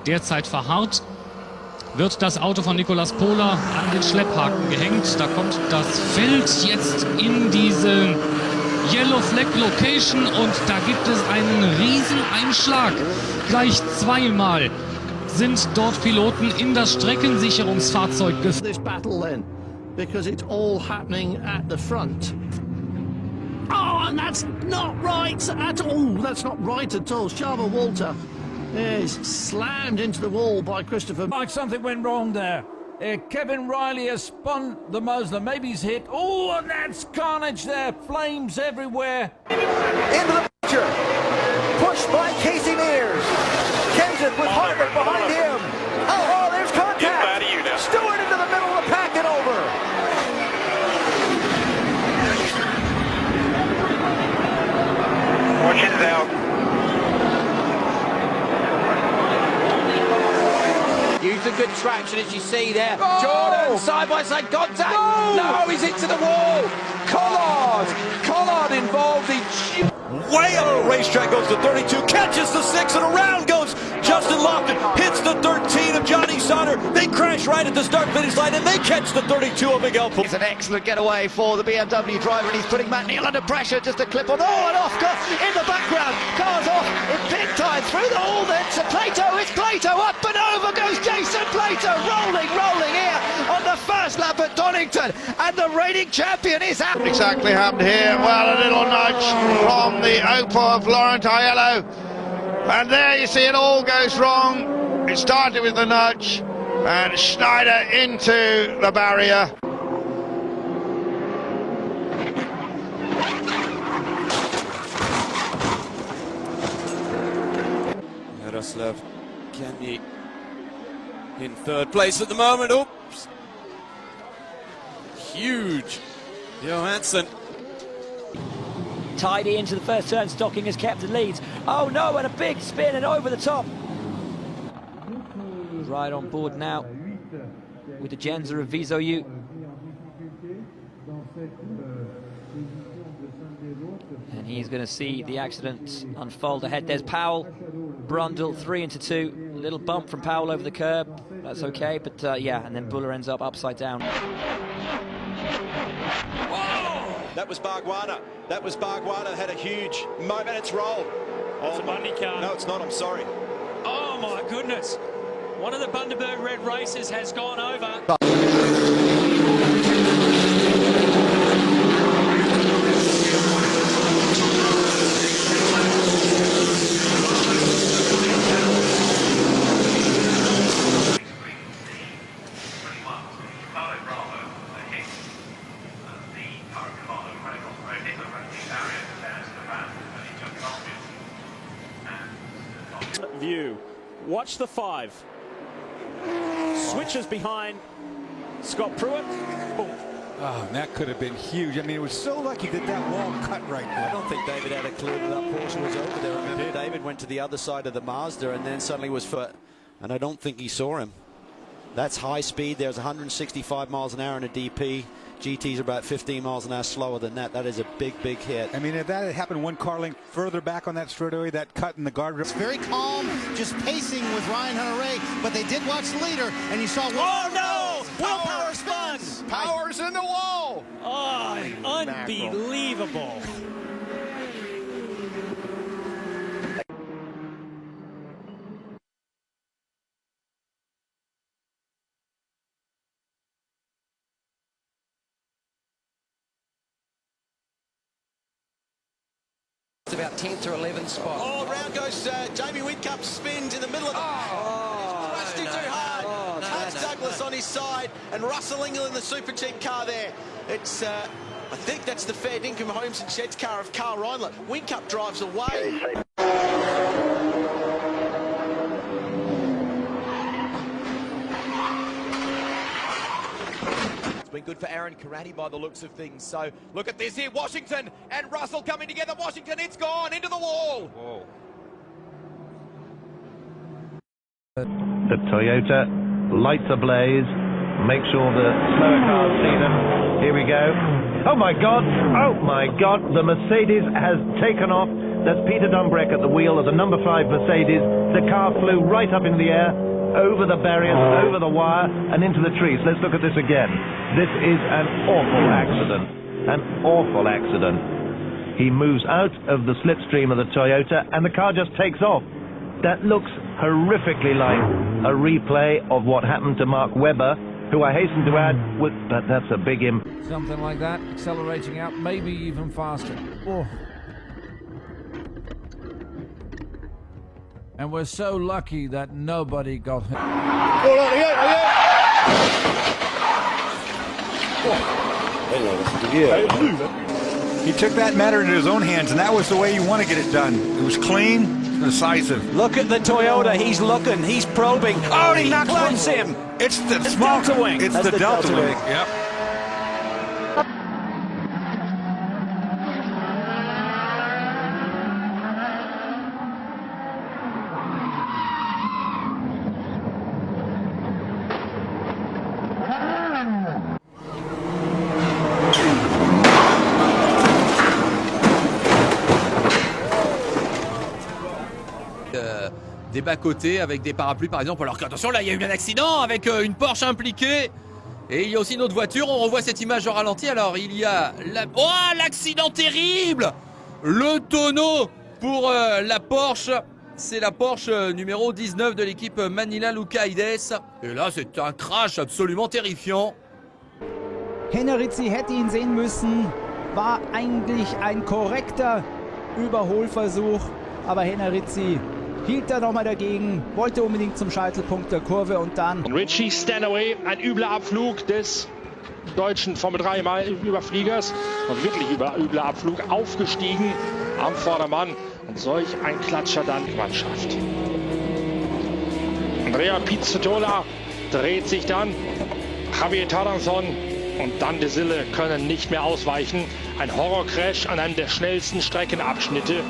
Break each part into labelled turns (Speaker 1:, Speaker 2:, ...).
Speaker 1: derzeit verharrt. Wird das Auto von Nicolas Pola an den Schlepphaken gehängt. Da kommt das Feld jetzt in diese Yellow Flag Location und da gibt es einen riesen Einschlag. Gleich zweimal sind dort Piloten in das Streckensicherungsfahrzeug gefahren.
Speaker 2: Because it's all happening at the front. Oh, and that's not right at all. That's not right at all. Sharma Walter is slammed into the wall by Christopher.
Speaker 3: Like something went wrong there. Kevin Riley has spun the muzzler. Maybe he's hit. Oh, and that's carnage there. Flames everywhere.
Speaker 4: Into the picture. Pushed by Casey Mears. Kenseth with Harvick behind him. Oh, there's contact. Stewart into the middle of the pack and over.
Speaker 5: Watch it out.
Speaker 6: Use the good traction as you see there. Oh! Jordan, side by side contact. No, he's into the wall. Collard involved in...
Speaker 7: Way up the racetrack goes the 32, catches the 6, and around goes Justin Lofton, hits the 13 of Johnny Sauter. They crash right at the start-finish line, and they catch the 32 of Miguel Pool.
Speaker 4: It's an excellent getaway for the BMW driver, and he's putting Matt Neal under pressure just to clip on. Oh, and Oscar in the background. Cars off in pit time through the hole then to Plato. It's Plato, up and over goes Jason Plato, rolling here on the first lap at Donington, and the reigning champion is out.
Speaker 8: Exactly happened here. Well, a little nudge from the Opel of Laurent Aiello, and there you see it all goes wrong. It started with the nudge, and Schneider into the barrier.
Speaker 7: Jaroslav Kany in third place at the moment. Oops. Huge. Johansson.
Speaker 9: Tidy into the first turn, Stocking has kept the leads. Oh no, and a big spin and over the top. Right on board now with the Genza of Visoyu. And he's going to see the accident unfold ahead. There's Powell, Brundle, 3 into 2. A little bump from Powell over the curb. That's okay, but yeah, and then Buller ends up upside down.
Speaker 7: That was Bargwanna. Had a huge moment. It's rolled.
Speaker 10: That's a Bundy car.
Speaker 7: No, it's not. I'm sorry.
Speaker 10: Oh my goodness. One of the Bundaberg Red races has gone over. View. Watch the 5. Switches behind Scott Pruitt.
Speaker 11: Oh, and that could have been huge. I mean, it was so lucky that that wall cut right there.
Speaker 7: I don't think David had a clue that Porsche was over there. Remember, David went to the other side of the Mazda and then suddenly was foot. And I don't think he saw him. That's high speed. There's 165 miles an hour in a DP. GTs are about 15 miles an hour slower than that. That is a big hit.
Speaker 11: I mean, if that had happened one car length further back on that straightaway, that cut in the guardrail.
Speaker 2: It's very calm, just pacing with Ryan Hunter-Reay, but they did watch the leader, and you saw...
Speaker 7: Oh, no! Will Power spun!
Speaker 8: Power's in the wall!
Speaker 10: Oh, unbelievable.
Speaker 6: It's about 10th or 11th spot.
Speaker 7: Oh, round goes Jamie Whitcup, spins in the middle of the... Crushed him too hard. Hans Douglas on his side, and Russell Ingall in the Super Jeep car there. It's, I think that's the fair dinkum Homes and Sheds car of Carl Reindler. Whitcup drives away.
Speaker 12: Been good for Aaron Karate by the looks of things. So look at this here, Washington and Russell coming together. Washington, it's gone into the wall.
Speaker 7: Whoa.
Speaker 13: The Toyota lights ablaze. Make sure the slower cars see them. Here we go. Oh my God! Oh my God! The Mercedes has taken off There's Peter Dumbreck at the wheel of the number 5 Mercedes. The car flew right up in the air, over the barriers, over the wire, and into the trees. Let's look at this again. This is an awful accident. An awful accident. He moves out of the slipstream of the Toyota, and the car just takes off. That looks horrifically like a replay of what happened to Mark Webber, who I hasten to add, but that's a big impact.
Speaker 3: Something like that, accelerating out, maybe even faster. Oh. And we're so lucky that nobody got hit.
Speaker 11: He took that matter into his own hands, and that was the way you want to get it done. It was clean, decisive.
Speaker 6: Look at the Toyota. He's looking. He's probing. Oh, he plunks him.
Speaker 11: It's the Delta Wing. It's the Delta Wing. Yep.
Speaker 5: Des bas-côtés avec des parapluies par exemple, alors qu'attention là il y a eu un accident avec une Porsche impliquée et il y a aussi une autre voiture, on revoit cette image en ralenti, alors il y a l'accident terrible, le tonneau pour la Porsche, c'est la Porsche numéro 19 de l'équipe Manila Lucaides et là c'est un crash absolument terrifiant.
Speaker 14: Henneritzi hätte ihn sehen müssen, war eigentlich ein korrekter Überholversuch, aber Henneritzi hielt da nochmal dagegen, wollte unbedingt zum Scheitelpunkt der Kurve und dann...
Speaker 15: Richie Stanaway, ein übler Abflug des deutschen Formel-3-Überfliegers und wirklich übler Abflug, aufgestiegen am Vordermann und solch ein Klatscher dann die Mannschaft. Andrea Pizzutola dreht sich dann, Javier Taranson und dann De Sille können nicht mehr ausweichen. Ein Horrorcrash an einem der schnellsten Streckenabschnitte.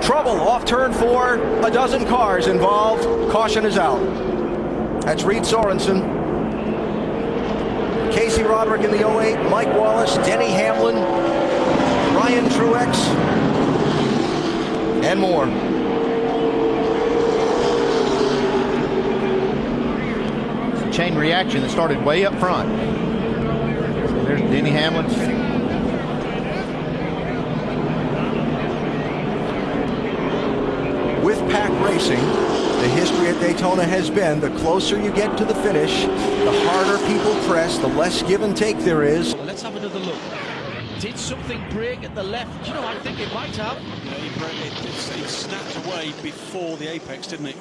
Speaker 16: Trouble off turn 4, a dozen cars involved, caution is out. That's Reed Sorensen, Casey Roderick in the 08, Mike Wallace, Denny Hamlin, Ryan Truex, and more.
Speaker 17: It's a chain reaction that started way up front. So there's Denny Hamlin.
Speaker 16: With pack racing, the history at Daytona has been the closer you get to the finish, the harder people press, the less give and take there is.
Speaker 2: Well, let's have another look. Did something break at the left? You know, I think it might have.
Speaker 18: Yeah, it snapped away before the apex, didn't it?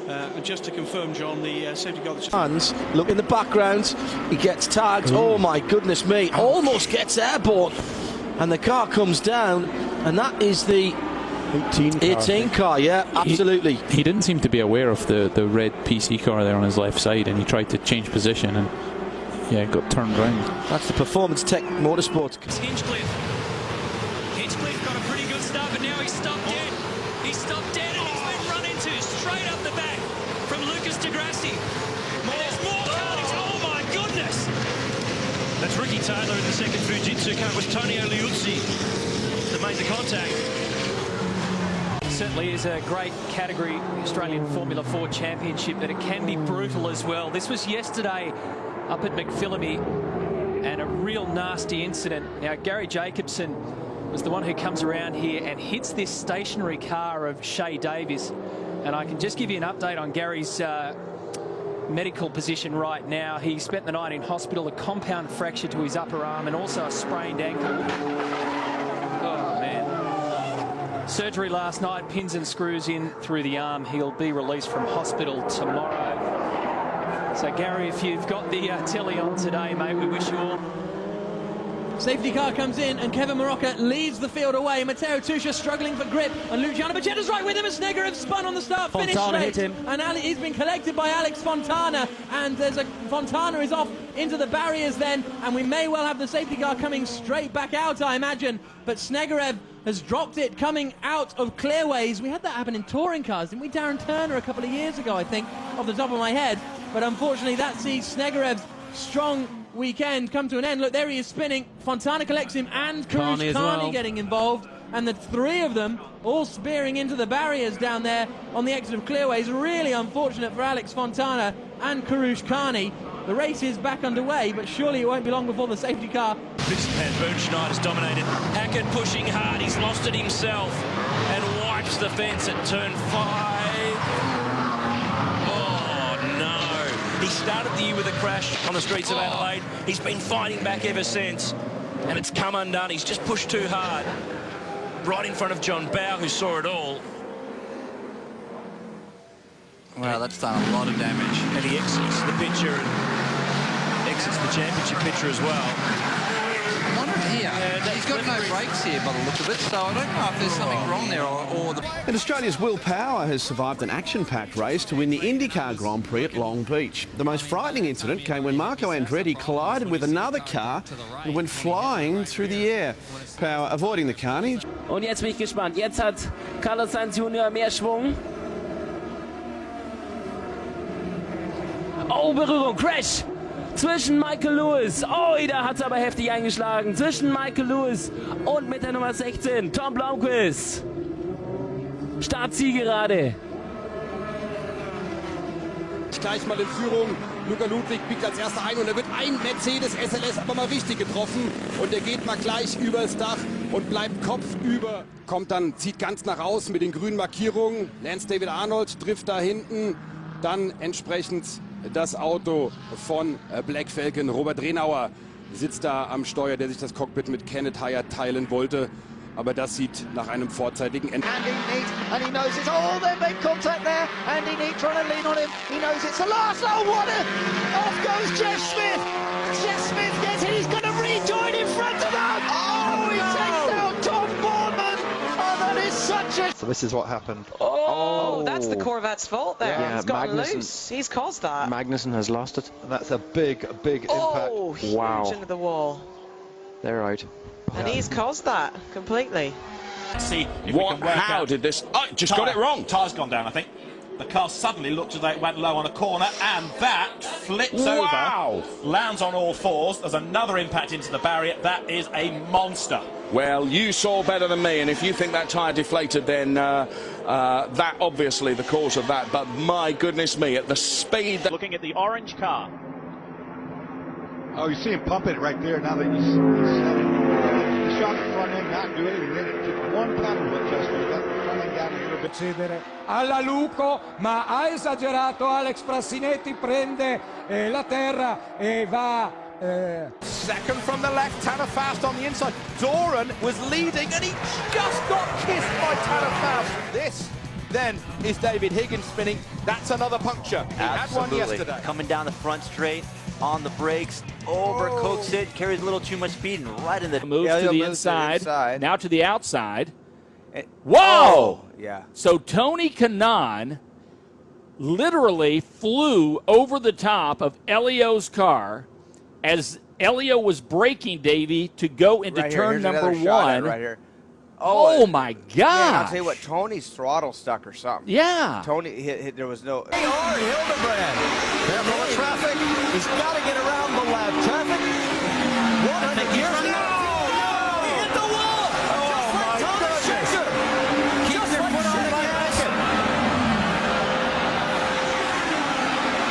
Speaker 18: And just to confirm, John, the safety car...
Speaker 2: Hands, look in the background, he gets tagged. Oh my goodness me, almost gets airborne. And the car comes down, and that is the 18 car, yeah, absolutely.
Speaker 19: He didn't seem to be aware of the red PC car there on his left side, and he tried to change position and yeah, got turned round.
Speaker 2: That's the Performance Tech Motorsport.
Speaker 10: Hinchcliffe got a pretty good start, but now he's stopped dead. He's stopped dead and he's been run into straight up the back from Lucas de Grassi. There's more carnage, oh my goodness!
Speaker 20: That's Ricky Taylor in the second Fujitsu car with Tony Liuzzi that made the contact.
Speaker 10: Certainly is a great category, Australian Formula 4 Championship, but it can be brutal as well. This was yesterday up at McPhillamy and a real nasty incident. Now, Gary Jacobson was the one who comes around here and hits this stationary car of Shay Davies. And I can just give you an update on Gary's medical position right now. He spent the night in hospital, a compound fracture to his upper arm and also a sprained ankle. Surgery last night, pins and screws in through the arm. He'll be released from hospital tomorrow. So, Gary, if you've got the telly on today, mate, we wish you all.
Speaker 21: Safety car comes in and Kevin Morocca leads the field away. Matteo Tuscia struggling for grip and Luciano Bacetta's right with him as Snegerev spun on the start-finish Fontana straight. hit him. And he's been collected by Alex Fontana, and Fontana is off into the barriers then, and we may well have the safety car coming straight back out, I imagine. But Snegerev has dropped it coming out of clearways. We had that happen in touring cars, didn't we? Darren Turner a couple of years ago, I think, off the top of my head. but unfortunately that sees Snegerev's strong weekend come to an end. Look, there he is spinning. Fontana collects him, and Carney getting involved, and the three of them all spearing into the barriers down there on the exit of Clearways. Really unfortunate for Alex Fontana and Carney. The race is back underway, but surely it won't be long before the safety car.
Speaker 20: Bernd Schneider's dominated. Hackett pushing hard, he's lost it himself and wipes the fence at turn 5. Oh no. He started the year with a crash on the streets of Adelaide. He's been fighting back ever since, and it's come undone. He's just pushed too hard. Right in front of John Bow, who saw it all.
Speaker 5: Well, that's done a lot of damage.
Speaker 20: And he exits the picture and exits the championship picture as well.
Speaker 5: I wonder here, he's got no brakes here by the look of it, so I don't know if there's something wrong there or the...
Speaker 1: And Australia's Will Power has survived an action-packed race to win the IndyCar Grand Prix at Long Beach. The most frightening incident came when Marco Andretti collided with another car and went flying through the air. Power avoiding the carnage.
Speaker 22: Und jetzt bin ich gespannt. Jetzt hat Carlos Sainz Jr. mehr Schwung. Oh, Berührung, Crash zwischen Michael Lewis. Oh, da hat es aber heftig eingeschlagen. Zwischen Michael Lewis und mit der Nummer 16, Tom Blomqvist. Startzielgerade.
Speaker 23: Gleich mal in Führung. Luca Ludwig biegt als erster ein und er wird ein Mercedes SLS aber mal richtig getroffen. Und er geht mal gleich übers Dach und bleibt kopfüber. Kommt dann, zieht ganz nach außen mit den grünen Markierungen. Lance David Arnold trifft da hinten. Dann entsprechend das Auto von Black Falcon. Robert Renauer sitzt da am Steuer, der sich das Cockpit mit Kenneth Hyatt teilen wollte. Aber das sieht nach einem vorzeitigen Ende.
Speaker 4: Andy Neat, and he knows it's all they make contact there. Andy Neat trying to lean on him. He knows it's the last. Oh, what a... Off goes Jeff Smith. Jeff Smith gets it. He's going to rejoin in front of them. Oh, he takes down Tom Bourman. Oh, that is such a...
Speaker 24: So this is what happened.
Speaker 25: Oh, that's the Corvette's fault there.
Speaker 24: Yeah,
Speaker 25: He's gotten loose. He's caused that.
Speaker 24: Magnussen has lost it. And that's a big impact.
Speaker 25: Oh, huge into the wall.
Speaker 24: They're out.
Speaker 25: And he's caused that completely.
Speaker 26: See what? How did this? Oh, just got it wrong. Tyre's gone down, I think. The car suddenly looked as though it went low on a corner, and that flips over, lands on all fours. There's another impact into the barrier. That is a monster.
Speaker 27: Well, you saw better than me, and if you think that tyre deflated, then that obviously the cause of that. But my goodness me, at the speed that...
Speaker 28: Looking at the orange car.
Speaker 8: Oh, you see him pump it right there now that he's set it. He shot the front end, not do anything. Then it took one paddle adjustment. He got the front end down a little bit.
Speaker 3: Cedere alla Luco, ma ha esagerato Alex Frassinetti, prende la terra e va.
Speaker 12: Second from the left, Tanner Faust on the inside. Doran was leading and he just got kissed by Tanner Faust. This then is David Higgins spinning. That's another puncture. He had one yesterday.
Speaker 9: Coming down the front straight, on the brakes, overcooks it, carries a little too much speed, and right in the...
Speaker 29: Moves to the inside, now to the outside.
Speaker 9: Whoa!
Speaker 29: Oh,
Speaker 9: yeah.
Speaker 29: So Tony Kanaan literally flew over the top of Elio's car as Elio was braking, Davey, to go into
Speaker 30: right
Speaker 29: turn
Speaker 30: here.
Speaker 29: number
Speaker 30: Shot
Speaker 29: one.
Speaker 30: right here.
Speaker 29: Oh my God!
Speaker 30: Yeah, I'll tell you what, Tony's throttle stuck or something.
Speaker 29: Yeah.
Speaker 30: Tony hit there was no.
Speaker 4: They are Hildebrand. Careful of traffic. He's got to get around the lap. Traffic. 100 years. He hit the wall. Just like Thomas Schumacher. Keep their foot on the gas.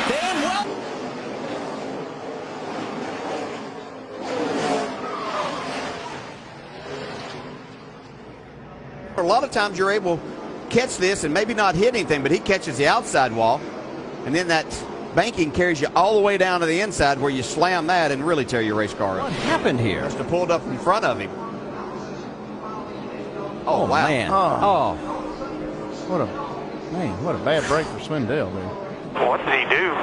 Speaker 4: Dan well.
Speaker 31: A lot of times you're able to catch this and maybe not hit anything, but he catches the outside wall, and then that banking carries you all the way down to the inside where you slam that and really tear your race car up.
Speaker 17: What happened here?
Speaker 31: Just to pull it up in front of him. Oh, wow.
Speaker 17: Man. What a bad break for Swindell there.
Speaker 32: What did he do?